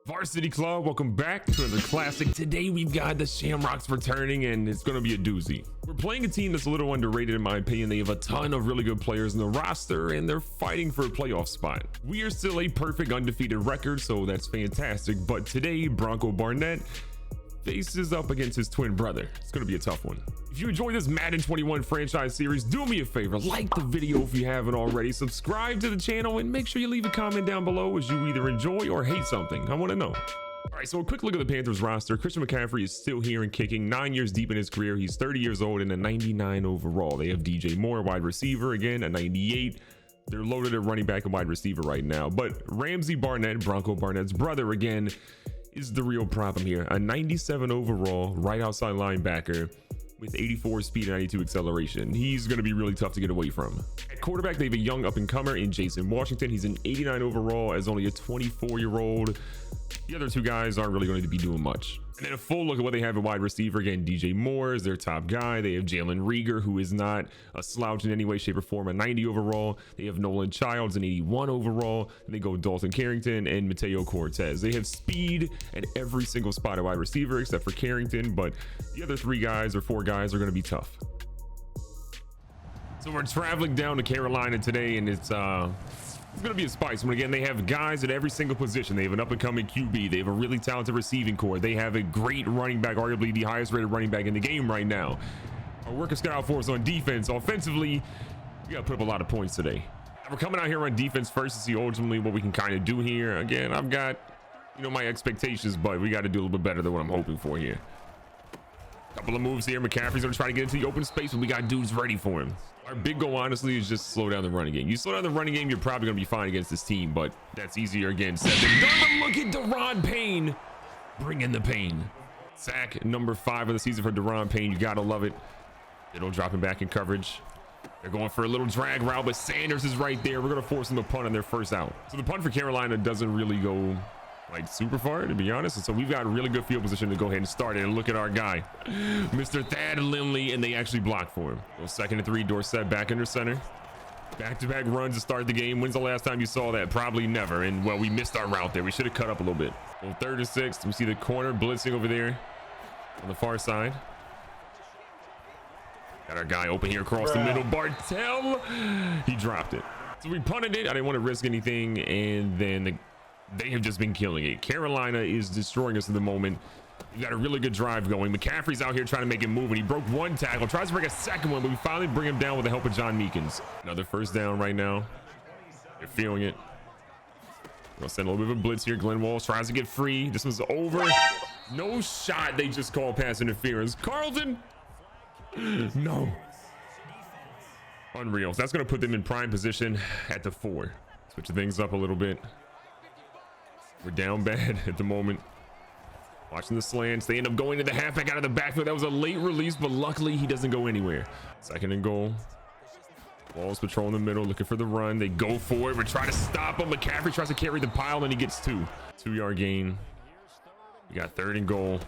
Varsity Club, welcome back to another classic. Today we've got the Shamrocks returning and it's going to be a doozy. We're playing a team that's a little underrated in my opinion. They have a ton of really good players in the roster and they're fighting for a playoff spot. We are still a perfect undefeated record, so that's fantastic. But today, Bronco Barnett faces up against his twin brother. It's going to be a tough one. If you enjoyed this Madden 21 franchise series, do me a favor, like the video if you haven't already, subscribe to the channel, and make sure you leave a comment down below as you either enjoy or hate something. I want to know. All right, so a quick look at the Panthers roster. Christian McCaffrey is still here and kicking, 9 years deep in his career. He's 30 years old and a 99 overall. They have DJ Moore, wide receiver, again, a 98. They're loaded at running back and wide receiver right now. But Ramsey Barnett, Bronco Barnett's brother, again, is the real problem here. A 97 overall, right outside linebacker with 84 speed and 92 acceleration. He's going to be really tough to get away from. At quarterback, they have a young up-and-comer in Jason Washington. He's an 89 overall as only a 24-year-old. The other two guys aren't really going to be doing much. And then a full look at what they have at wide receiver. Again, DJ Moore is their top guy. They have Jalen Rieger, who is not a slouch in any way, shape, or form, a 90 overall. They have Nolan Childs, an 81 overall. And they go Dalton Carrington and Mateo Cortez. They have speed at every single spot at wide receiver except for Carrington, but the other three guys or four guys are going to be tough. So we're traveling down to Carolina today, and it's going to be a spice. But again, they have guys at every single position. They have an up-and-coming QB. They have a really talented receiving core. They have a great running back, arguably the highest rated running back in the game right now. Our work is cut out for us on defense. Offensively, we got to put up a lot of points today. And we're coming out here on defense first to see ultimately what we can kind of do here. Again, I've got, my expectations, but we got to do a little bit better than what I'm hoping for here. Couple of moves here. McCaffrey's going to try to get into the open space, but we got dudes ready for him. Our big goal, honestly, is just slow down the running game. You slow down the running game, you're probably going to be fine against this team, but that's easier again said than done. Look at Darrow Payne. Bring in the pain. Sack number 5 of the season for Darrow Payne. You got to love it. They don't drop him back in coverage. They're going for a little drag route, but Sanders is right there. We're going to force them to punt on their first out. So the punt for Carolina doesn't really go like super far, to be honest. And so we've got a really good field position to go ahead and start it. And look at our guy, Mr. Thad Lindley, and they actually block for him. So 2nd and 3, Dorsett back under center. Back-to-back runs to start the game. When's the last time you saw that? Probably never. And well, we missed our route there. We should have cut up a little bit. Well, 3rd and 6. We see the corner blitzing over there on the far side. Got our guy open here across the middle. Bartell, he dropped it. So we punted it. I didn't want to risk anything, and then they have just been killing it. Carolina is destroying us at the moment. We got a really good drive going. McCaffrey's out here trying to make it move, and he broke one tackle, tries to break a second one, but we finally bring him down with the help of John Meekins. Another first down right now. They're feeling it. We'll send a little bit of a blitz here. Glenn Walsh tries to get free. This was over. No shot. They just called pass interference. Carlton. No. Unreal. So that's going to put them in prime position at the 4. Switch things up a little bit. We're down bad at the moment. Watching the slants. They end up going to the halfback out of the backfield. That was a late release, but luckily he doesn't go anywhere. 2nd and goal. Walls patrolling the middle, looking for the run. They go for it. We're trying to stop him. McCaffrey tries to carry the pile, and he gets 2. 2-yard gain. We got 3rd and goal.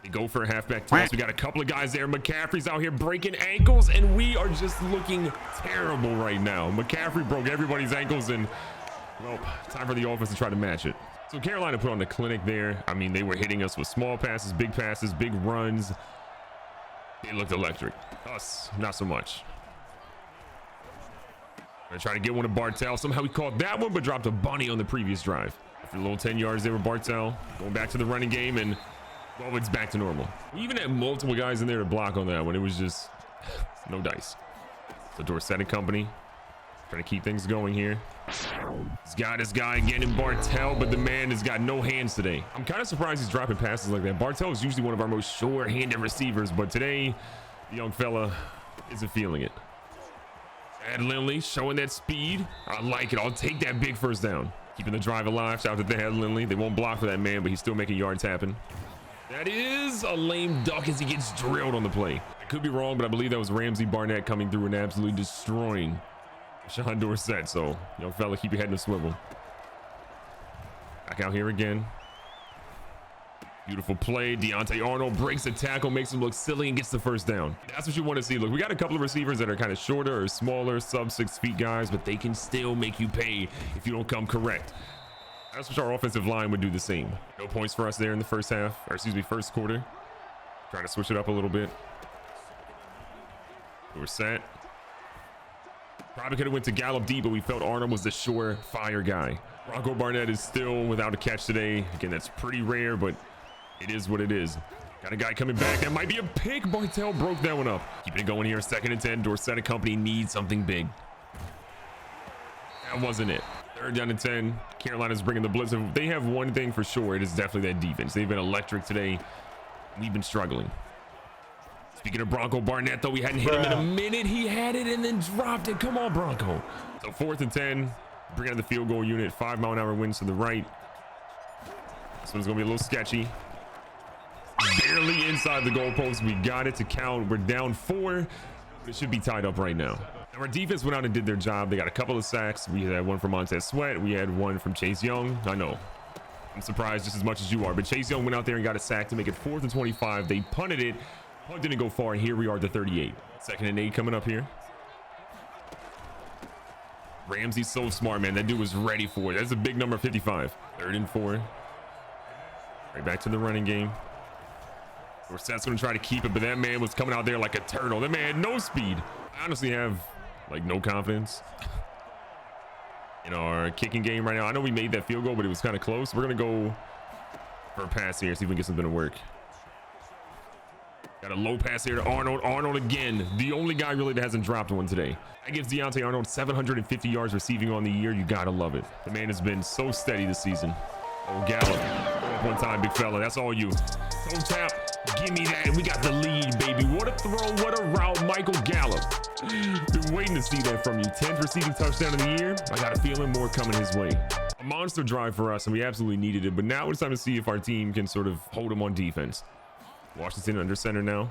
They go for a halfback toss. We got a couple of guys there. McCaffrey's out here breaking ankles, and we are just looking terrible right now. McCaffrey broke everybody's ankles, and well, time for the offense to try to match it. So Carolina put on the clinic there. I mean, they were hitting us with small passes, big runs. They looked electric. Us, not so much. Gonna try to get one to Bartell. Somehow he caught that one, but dropped a bunny on the previous drive. After a little 10 yards there with Bartell. Going back to the running game, and well, it's back to normal. We even had multiple guys in there to block on that one. It was just no dice. So Dorsett and company trying to keep things going here. He's got his guy again in Bartell, but the man has got no hands today. I'm kind of surprised he's dropping passes like that. Bartell is usually one of our most sure-handed receivers, but today the young fella isn't feeling it. Thad Lindley showing that speed. I like it. I'll take that big first down. Keeping the drive alive. Shout out to Thad Lindley. They won't block for that man, but he's still making yards happen. That is a lame duck as he gets drilled on the play. I could be wrong, but I believe that was Ramsey Barnett coming through and absolutely destroying Sean Dorsett. So, young fella, keep your head in a swivel. Back out here again. Beautiful play. Deontay Arnold breaks the tackle, makes him look silly, and gets the first down. That's what you want to see. Look, we got a couple of receivers that are kind of shorter or smaller, sub 6 feet guys, but they can still make you pay if you don't come correct. That's what our offensive line would do the same. No points for us there in the first half, or excuse me, first quarter. Trying to switch it up a little bit. We're set. Probably could have went to Gallup deep, but we felt Arnold was the surefire guy. Bronco Barnett is still without a catch today. Again, that's pretty rare, but it is what it is. Got a guy coming back. That might be a pick. Bartel broke that one up. Keeping it going here. 2nd and 10. Dorsett and company need something big. That wasn't it. 3rd down and 10. Carolina's bringing the blitz. If they have one thing for sure, it is definitely that defense. They've been electric today. We've been struggling. Speaking of Bronco Barnett, though, we hadn't hit him in a minute. He had it and then dropped it. Come on, Bronco. So 4th and 10. Bring out the field goal unit. 5-mile-an-hour winds to the right. This one's going to be a little sketchy. Barely inside the goalpost. We got it to count. We're down 4. But it should be tied up right now. Now, our defense went out and did their job. They got a couple of sacks. We had one from Montez Sweat. We had one from Chase Young. I know. I'm surprised just as much as you are. But Chase Young went out there and got a sack to make it 4th and 25. They punted it. Punt didn't go far. And here we are at the 38. 2nd and 8 coming up here. Ramsey's so smart, man. That dude was ready for it. That's a big number, 55. 3rd and 4. Right back to the running game. Dorsett's going to try to keep it, but that man was coming out there like a turtle. That man had no speed. I honestly have, like, no confidence in our kicking game right now. I know we made that field goal, but it was kind of close. We're going to go for a pass here, see if we can get something to work. Got a low pass here to Arnold. Arnold again, the only guy really that hasn't dropped one today. That gives Deontay Arnold 750 yards receiving on the year. You got to love it. The man has been so steady this season. Oh, Gallup. One time, big fella. That's all you. Don't tap. Give me that. We got the lead, baby. What a throw. What a route. Michael Gallup. Been waiting to see that from you. 10th receiving touchdown of the year. I got a feeling more coming his way. A monster drive for us, and we absolutely needed it. But now it's time to see if our team can sort of hold him on defense. Washington under center now.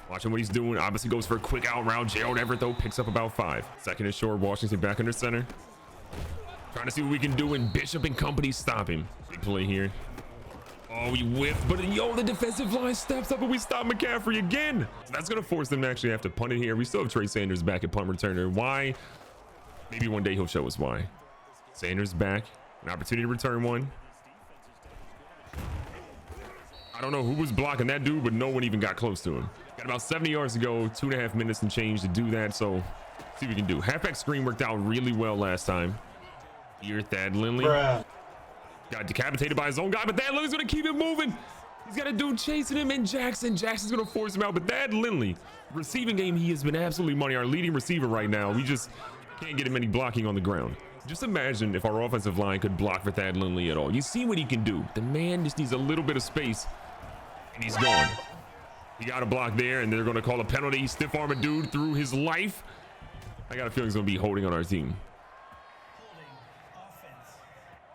Watching what he's doing. Obviously goes for a quick out route. Gerald Everett, though, picks up about 5. 2nd and short. Washington back under center. Trying to see what we can do, and Bishop and company stop him. Big play here. Oh, we whiffed, but yo, the defensive line steps up and we stop McCaffrey again. So that's going to force them to actually have to punt it here. We still have Trey Sanders back at punt returner. Why? Maybe one day he'll show us why. Sanders back. An opportunity to return one. I don't know who was blocking that dude, but no one even got close to him. Got about 70 yards to go, 2.5 minutes and change to do that. So see what we can do. Halfback screen worked out really well last time. Here, Thad Lindley. Got decapitated by his own guy, but Thad Lindley's going to keep it moving. He's got a dude chasing him, and Jackson's going to force him out. But Thad Lindley, receiving game, he has been absolutely money. Our leading receiver right now. We just can't get him any blocking on the ground. Just imagine if our offensive line could block for Thad Lindley at all. You see what he can do. The man just needs a little bit of space, and he's gone. He got a block there, and they're going to call a penalty. Stiff arm a dude through his life. I got a feeling he's going to be holding on our team.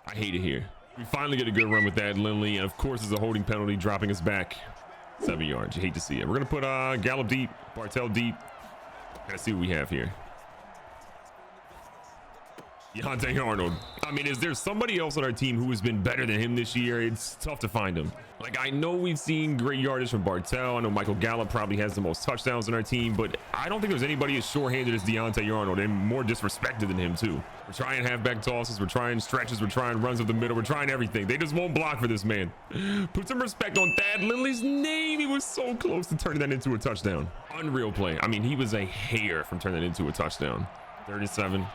I hate it here. We finally get a good run with Thad Lindley, and of course it's a holding penalty, dropping us back 7 yards. You hate to see it. We're going to put Gallup deep, Bartel deep. Gotta see what we have here. Deontay Arnold. I mean, is there somebody else on our team who has been better than him this year? It's tough to find him. Like, I know we've seen great yardage from Bartel. I know Michael Gallup probably has the most touchdowns on our team, but I don't think there's anybody as sure-handed as Deontay Arnold, and more disrespected than him too. We're trying halfback tosses, we're trying stretches, we're trying runs up the middle, we're trying everything. They just won't block for this man. Put some respect on Thad Lindley's name. He was so close to turning that into a touchdown. Unreal play. I mean, he was a hair from turning that into a touchdown. 37.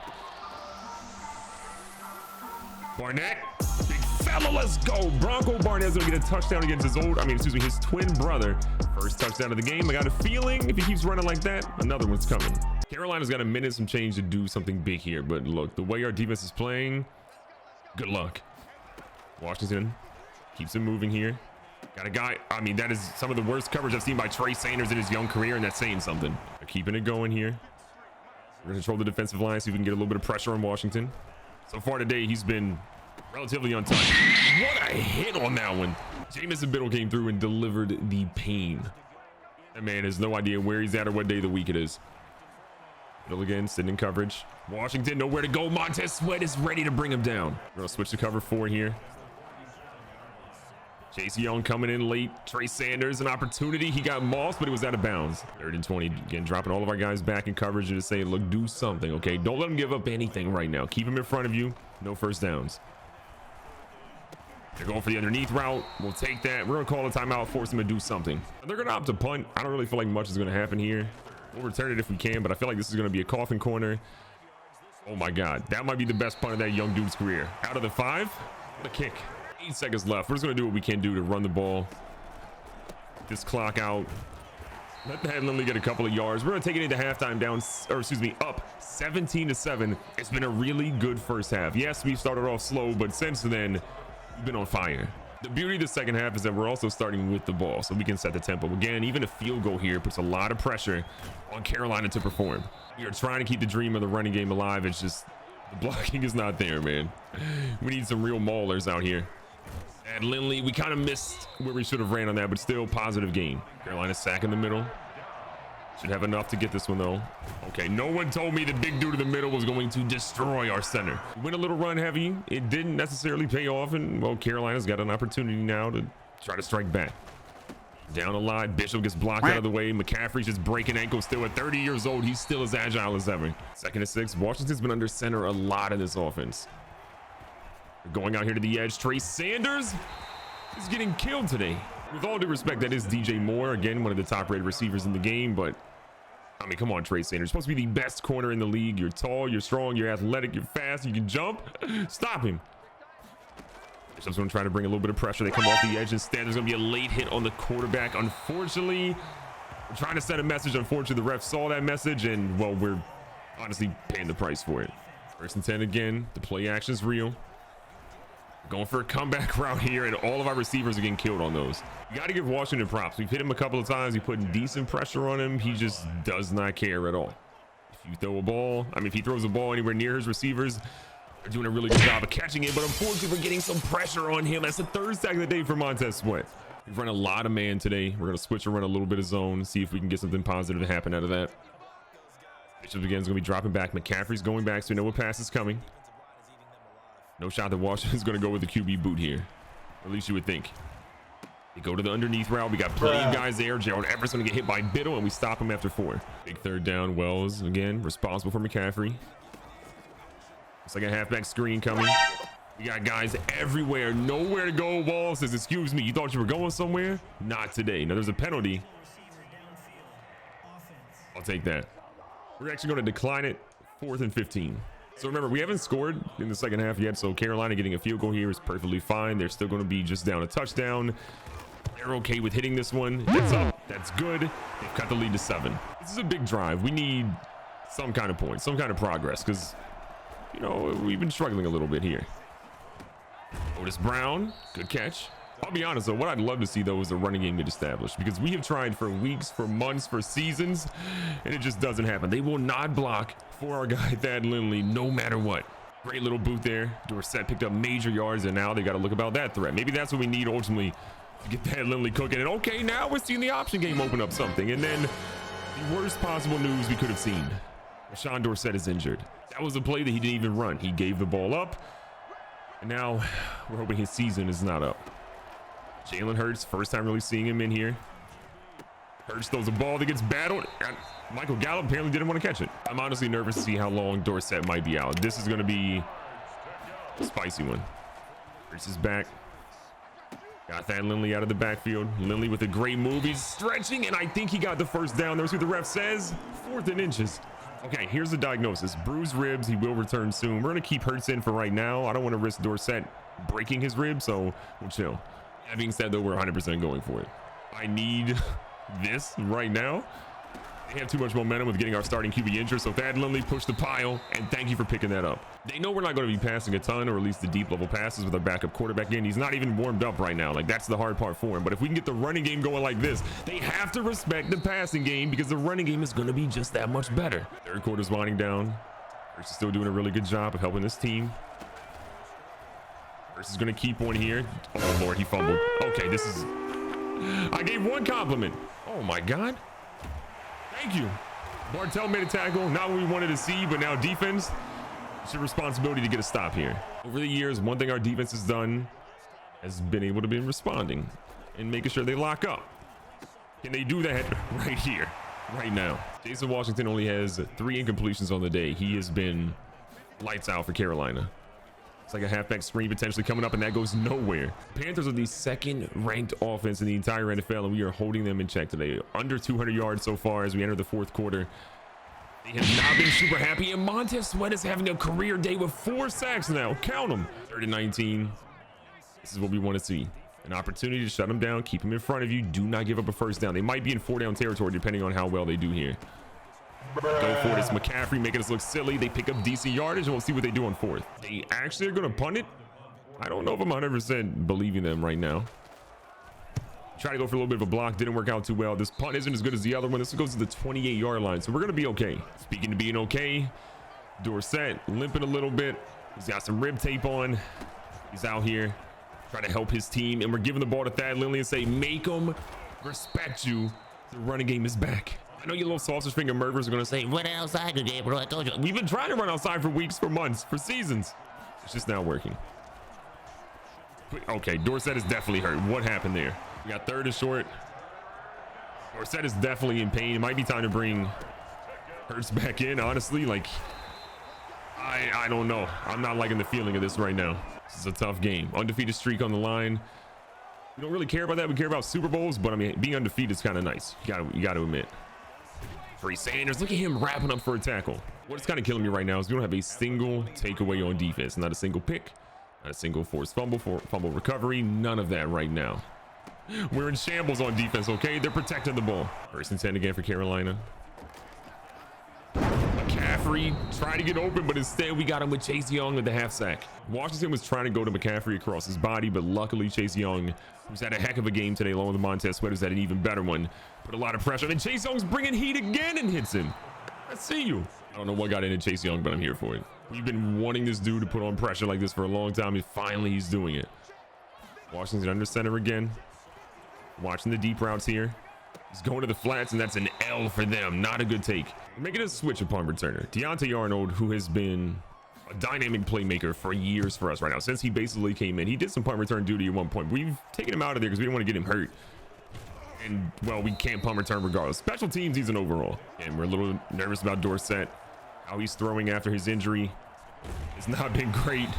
Barnett, big fella, let's go. Bronco Barnett's gonna get a touchdown against his twin brother. First touchdown of the game. I got a feeling if he keeps running like that, another one's coming. Carolina's got a minute, some change to do something big here, but look, the way our defense is playing, good luck. Washington keeps it moving here. Got a guy, I mean, that is some of the worst coverage I've seen by Trey Sanders in his young career, and that's saying something. They're keeping it going here. We're gonna control the defensive line, see if we can get a little bit of pressure on Washington. So far today, he's been relatively untouched. What a hit on that one. Jamison Biddle came through and delivered the pain. That man has no idea where he's at or what day of the week it is. Biddle again, sitting in coverage. Washington, nowhere to go. Montez Sweat is ready to bring him down. We're going to switch to cover 4 here. Chase Young coming in late. Trey Sanders, an opportunity. He got mossed, but it was out of bounds. 3rd and 20. Again, dropping all of our guys back in coverage and just saying, look, do something, okay? Don't let them give up anything right now. Keep them in front of you. No first downs. They're going for the underneath route. We'll take that. We're going to call a timeout, force them to do something. They're going to opt to punt. I don't really feel like much is going to happen here. We'll return it if we can, but I feel like this is going to be a coffin corner. Oh my God. That might be the best punt of that young dude's career. Out of the 5, what a kick. 8 seconds left. We're just going to do what we can do to run the ball. Get this clock out. Let the head Lindley get a couple of yards. We're going to take it into halftime down, or excuse me, up 17-7. It's been a really good first half. Yes, we started off slow, but since then, we've been on fire. The beauty of the second half is that we're also starting with the ball, so we can set the tempo. Again, even a field goal here puts a lot of pressure on Carolina to perform. We are trying to keep the dream of the running game alive. It's just the blocking is not there, man. We need some real maulers out here. And Lindley, we kind of missed where we should have ran on that, but still positive game. Carolina sack in the middle. Should have enough to get this one though. Okay, no one told me the big dude in the middle was going to destroy our center. We went a little run heavy. It didn't necessarily pay off, and well, Carolina's got an opportunity now to try to strike back. Down a lot. Bishop gets blocked out of the way. McCaffrey's just breaking ankles still at 30 years old. He's still as agile as ever. 2nd and 6. Washington's been under center a lot in this offense. We're going out here to the edge. Trey Sanders is getting killed today. With all due respect, that is DJ Moore. Again, one of the top-rated receivers in the game, but I mean, come on, Trey Sanders. You're supposed to be the best corner in the league. You're tall, you're strong, you're athletic, you're fast, you can jump. Stop him. Bishop's going to try to bring a little bit of pressure. They come off the edge. Instead, there's going to be a late hit on the quarterback. Unfortunately, we're trying to send a message. Unfortunately, the ref saw that message, and, well, we're honestly paying the price for it. 1st and 10 again. The play action's real. Going for a comeback route here, and all of our receivers are getting killed on those. You got to give Washington props. We've hit him a couple of times. We put decent pressure on him. He just does not care at all. If you throw a ball, I mean, if he throws a ball anywhere near his receivers, they're doing a really good job of catching it, but unfortunately, we're getting some pressure on him. That's the 3rd sack of the day for Montez Sweat. We've run a lot of man today. We're going to switch and run a little bit of zone, see if we can get something positive to happen out of that. Bishop again is going to be dropping back. McCaffrey's going back, so we know what pass is coming. No shot that Washington's going to go with the QB boot here. Or at least you would think. They go to the underneath route. We got plenty of guys there. Gerald Everett's going to get hit by Biddle, and we stop him after 4. Big 3rd down. Wells, again, responsible for McCaffrey. It's like a halfback screen coming. We got guys everywhere. Nowhere to go. Wall says, excuse me, you thought you were going somewhere? Not today. Now, there's a penalty. I'll take that. We're actually going to decline it. 4th and 15. So remember, we haven't scored in the second half yet, so Carolina getting a field goal here is perfectly fine. They're still going to be just down a touchdown. They're okay with hitting this one. That's up. That's good. They've cut the lead to 7. This is a big drive. We need some kind of point, some kind of progress, because, you know, we've been struggling a little bit here. Otis Brown, good catch. I'll be honest though, what I'd love to see though is a running game get established, because we have tried for weeks, for months, for seasons, and it just doesn't happen. They will not block for our guy Thad Lindley no matter what. Great little boot there. Dorsett picked up major yards, and now they got to look about that threat. Maybe that's what we need ultimately to get Thad Lindley cooking. And okay, now we're seeing the option game open up something. And then the worst possible news we could have seen. Rashawn Dorsett is injured. That was a play that he didn't even run. He gave the ball up, and now we're hoping his season is not up. Jalen Hurts, first time really seeing him in here. Hurts throws a ball that gets battled. Michael Gallup apparently didn't want to catch it. I'm honestly nervous to see how long Dorsett might be out. This is going to be a spicy one. Hurts is back. Got Thad Lindley out of the backfield. Lindley with a great move. He's stretching, and I think he got the first down. There's what the ref says. 4th and inches. Okay, here's the diagnosis. Bruised ribs. He will return soon. We're going to keep Hurts in for right now. I don't want to risk Dorsett breaking his ribs, so we'll chill. That being said, though, we're 100% going for it. I need this right now. They have too much momentum with getting our starting QB injured, so Thad Lindley pushed the pile, and thank you for picking that up. They know we're not going to be passing a ton, or at least the deep level passes with our backup quarterback in. He's not even warmed up right now. Like, that's the hard part for him. But if we can get the running game going like this, they have to respect the passing game, because the running game is going to be just that much better. 3rd quarter's winding down. Hurts is still doing a really good job of helping this team. Hurts is going to keep one here. Oh, Lord, he fumbled. Okay, this is... I gave one compliment. Oh, my God. Thank you. Bartell made a tackle. Not what we wanted to see, but now defense, it's your responsibility to get a stop here. Over the years, one thing our defense has done has been able to be responding and making sure they lock up. Can they do that right here, right now? Jason Washington only has 3 incompletions on the day. He has been lights out for Carolina. It's like a halfback screen potentially coming up, and that goes nowhere. Panthers are the second ranked offense in the entire NFL, and we are holding them in check today. Under 200 yards so far as we enter the fourth quarter. They have not been super happy, and Montez Sweat is having a career day with 4 sacks now. Count them. 3rd and 19. This is what we want to see. An opportunity to shut them down, keep them in front of you. Do not give up a first down. They might be in 4-down territory depending on how well they do here. Go for it. It's McCaffrey making us look silly. They pick up decent yardage, and we'll see what they do on 4th. They actually are going to punt it. I don't know if I'm 100% believing them right now. Try to go for a little bit of a block. Didn't work out too well. This punt isn't as good as the other one. This goes to the 28-yard line, so we're going to be okay. Speaking of being okay, Dorsett limping a little bit. He's got some rib tape on. He's out here trying to help his team, and we're giving the ball to Thad Lindley and say, make them respect you. The running game is back. I know you little sausage finger murderers are going to say, run outside today, bro. I told you. We've been trying to run outside for weeks, for months, for seasons. It's just not working. Okay, Dorsett is definitely hurt. What happened there? We got 3rd and short. Dorsett is definitely in pain. It might be time to bring Hurts back in, honestly. Like, I don't know. I'm not liking the feeling of this right now. This is a tough game. Undefeated streak on the line. We don't really care about that. We care about Super Bowls, but I mean, being undefeated is kind of nice. You got to admit. Free Sanders, look at him wrapping up for a tackle. What's kind of killing me right now is we don't have a single takeaway on defense. Not a single pick, not a single forced fumble recovery. None of that right now. We're in shambles on defense, okay? They're protecting the ball. 1st and 10 again for Carolina. McCaffrey tried to get open, but instead we got him with Chase Young with the half sack. Washington was trying to go to McCaffrey across his body, but luckily Chase Young, who's had a heck of a game today, along with Montez Sweat, who's had an even better one, put a lot of pressure. And Chase Young's bringing heat again and hits him. I see you. I don't know what got into Chase Young, but I'm here for it. We've been wanting this dude to put on pressure like this for a long time, and finally he's doing it. Washington under center again. Watching the deep routes here. He's going to the flats, and that's an L for them. Not a good take. We're making a switch upon returner. Deontay Arnold, who has been a dynamic playmaker for years for us right now. Since he basically came in, he did some punt return duty at one point. We've taken him out of there because we didn't want to get him hurt. And, well, we can't punt return regardless. Special teams, he's an overall. And we're a little nervous about Dorsett. How he's throwing after his injury. It's not been great.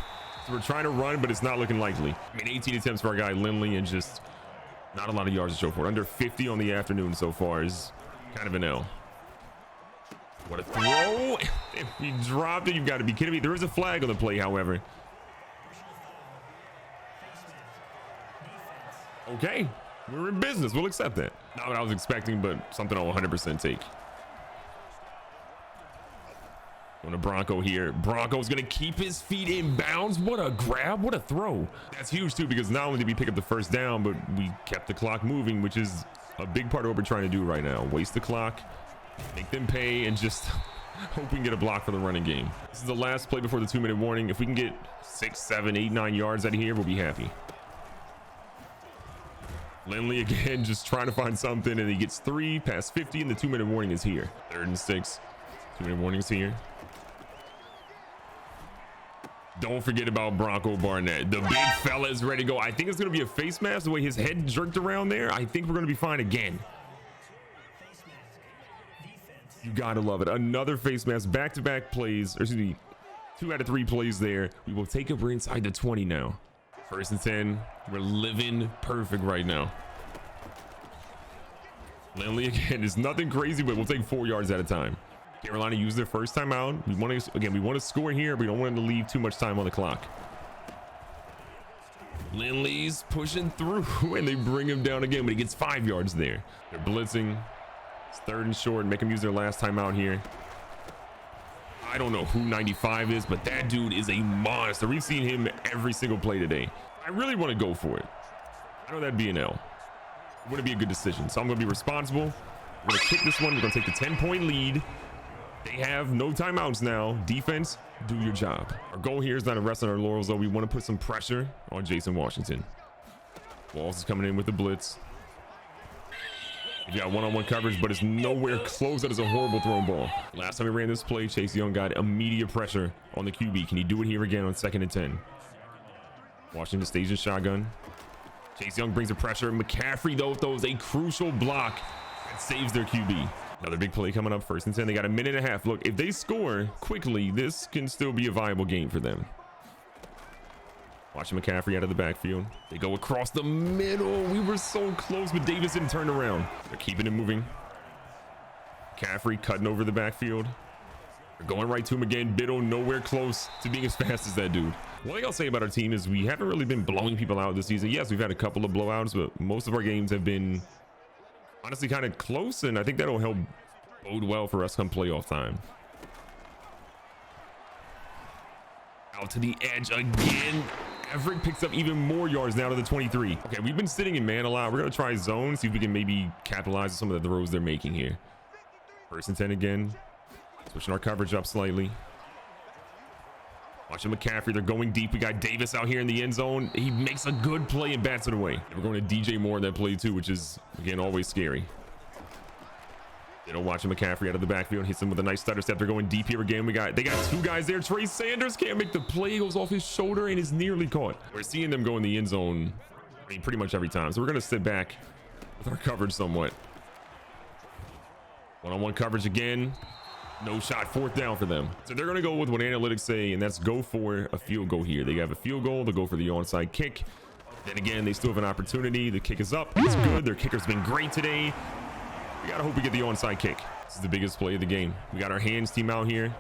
So we're trying to run, but it's not looking likely. I mean, 18 attempts for our guy Lindley, and just not a lot of yards to show for it. Under 50 on the afternoon so far is kind of an L. What a throw. If he dropped it, you've got to be kidding me. There is a flag on the play, however. Okay, we're in business. We'll accept that. Not what I was expecting, but something I'll 100% take. On a Bronco here. Bronco's going to keep his feet in bounds. What a grab. What a throw. That's huge, too, because not only did we pick up the first down, but we kept the clock moving, which is a big part of what we're trying to do right now. Waste the clock, make them pay, and just hope we can get a block for the running game. This is the last play before the 2-minute warning. If we can get 6, 7, 8, 9 yards out of here, we'll be happy. Lindley again, just trying to find something, and he gets 3 past 50, and the 2-minute warning is here. 3rd and 6. 2-minute warning is here. Don't forget about Bronco Barnett. The big fella is ready to go. I think it's going to be a face mask. The way his head jerked around there, I think we're going to be fine again. You got to love it. Another face mask. Back-to-back plays. Or excuse me, 2 out of 3 plays there. We will take it. We're inside the 20 now. 1st and 10. We're living perfect right now. Lindley again. It's nothing crazy, but we'll take 4 yards at a time. Carolina used their first time out. We want to score here, but we don't want them to leave too much time on the clock. Lindley's pushing through, and they bring him down again, but he gets 5 yards there. They're blitzing. It's 3rd and short. Make them use their last time out here. I don't know who 95 is, but that dude is a monster. We've seen him every single play today. I really want to go for it. I know that'd be an L. It wouldn't be a good decision, so I'm going to be responsible. We're going to kick this one. We're going to take the 10-point lead. They have no timeouts now. Defense, do your job. Our goal here is not to rest on our laurels, though. We want to put some pressure on Jason Washington. Walls is coming in with the blitz. We got one-on-one coverage, but it's nowhere close. That is a horrible thrown ball. Last time we ran this play, Chase Young got immediate pressure on the QB. Can he do it here again on 2nd and 10? Washington staging shotgun. Chase Young brings the pressure. McCaffrey, though, throws a crucial block that saves their QB. Another big play coming up. 1st and 10. They got a minute and a half. Look, if they score quickly, this can still be a viable game for them. Watching McCaffrey out of the backfield. They go across the middle. We were so close, but Davis didn't turn around. They're keeping it moving. McCaffrey cutting over the backfield. They're going right to him again. Biddle nowhere close to being as fast as that dude. One thing I'll say about our team is we haven't really been blowing people out this season. Yes, we've had a couple of blowouts, but most of our games have been honestly kind of close, and I think that'll help bode well for us come playoff time. Out to the edge again. Everett picks up even more yards now to the 23. Okay, we've been sitting in man a lot. We're going to try zone, see if we can maybe capitalize on some of the throws they're making here. 1st and 10 again. Switching our coverage up slightly. Watching McCaffrey. They're going deep. We got Davis out here in the end zone. He makes a good play and bats it away. We're going to DJ Moore in that play too, which is, again, always scary. They don't watch McCaffrey out of the backfield. Hits him with a nice stutter step. They're going deep here again. They got 2 guys there. Trey Sanders can't make the play. Goes off his shoulder and is nearly caught. We're seeing them go in the end zone, I mean, pretty much every time. So we're going to sit back with our coverage somewhat. One-on-one coverage again. No shot. 4th down for them. So they're going to go with what analytics say, and that's go for a field goal here. They have a field goal. They'll go for the onside kick. Then again, they still have an opportunity. The kick is up. It's good. Their kicker's been great today. We gotta hope we get the onside kick. This is the biggest play of the game. We got our hands team out here.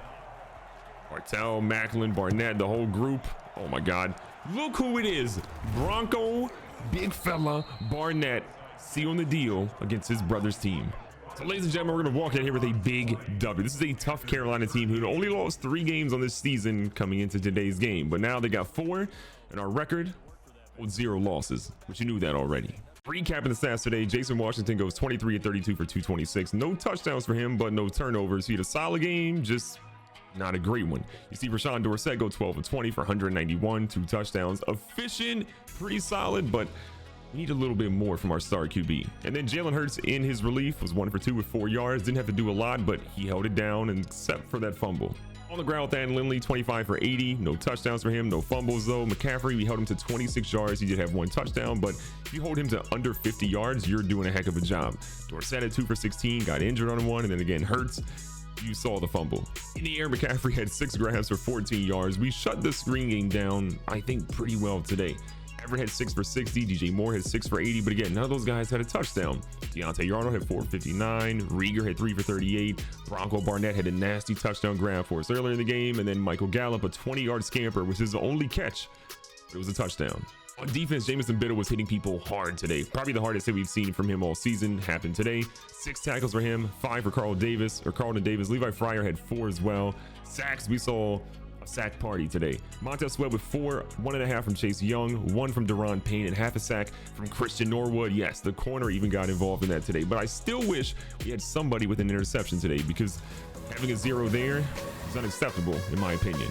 Martell, Macklin, Barnett, the whole group. Oh my God. Look who it is. Bronco, big fella, Barnett, sealing the deal against his brother's team. So ladies and gentlemen, we're gonna walk in here with a big W. This is a tough Carolina team who only lost 3 games on this season coming into today's game. But now they got 4, and our record with 0 losses, but you knew that already. Recapping the stats today, Jason Washington goes 23 and 32 for 226. No touchdowns for him, but no turnovers. He had a solid game, just not a great one. You see Rashawn Dorsett go 12 and 20 for 191, 2 touchdowns. Efficient, pretty solid, but we need a little bit more from our star QB. And then Jalen Hurts in his relief was 1 for 2 with 4 yards. Didn't have to do a lot, but he held it down, and except for that fumble. On the ground, Dan Lindley, 25 for 80. No touchdowns for him. No fumbles, though. McCaffrey, we held him to 26 yards. He did have 1 touchdown, but if you hold him to under 50 yards, you're doing a heck of a job. Dorsett at 2 for 16. Got injured on 1. And then again, Hurts, you saw the fumble. In the air, McCaffrey had 6 grabs for 14 yards. We shut the screen game down, I think, pretty well today. Everett had 6 for 60. DJ Moore had 6 for 80. But again, none of those guys had a touchdown. Deontay Arnold had 4 for 59. Rieger had 3 for 38. Bronco Barnett had a nasty touchdown grab for us earlier in the game. And then Michael Gallup, a 20-yard scamper, which is the only catch. It was a touchdown. On defense, Jamison Biddle was hitting people hard today. Probably the hardest hit we've seen from him all season happened today. 6 tackles for him, 5 for Carlton Davis. Levi Fryer had 4 as well. Sacks, we saw a sack party today. Montez Sweat with 4, 1.5 from Chase Young, 1 from Deron Payne, and half a sack from Christian Norwood. Yes, the corner even got involved in that today, but I still wish we had somebody with an interception today, because having a 0 there is unacceptable in my opinion.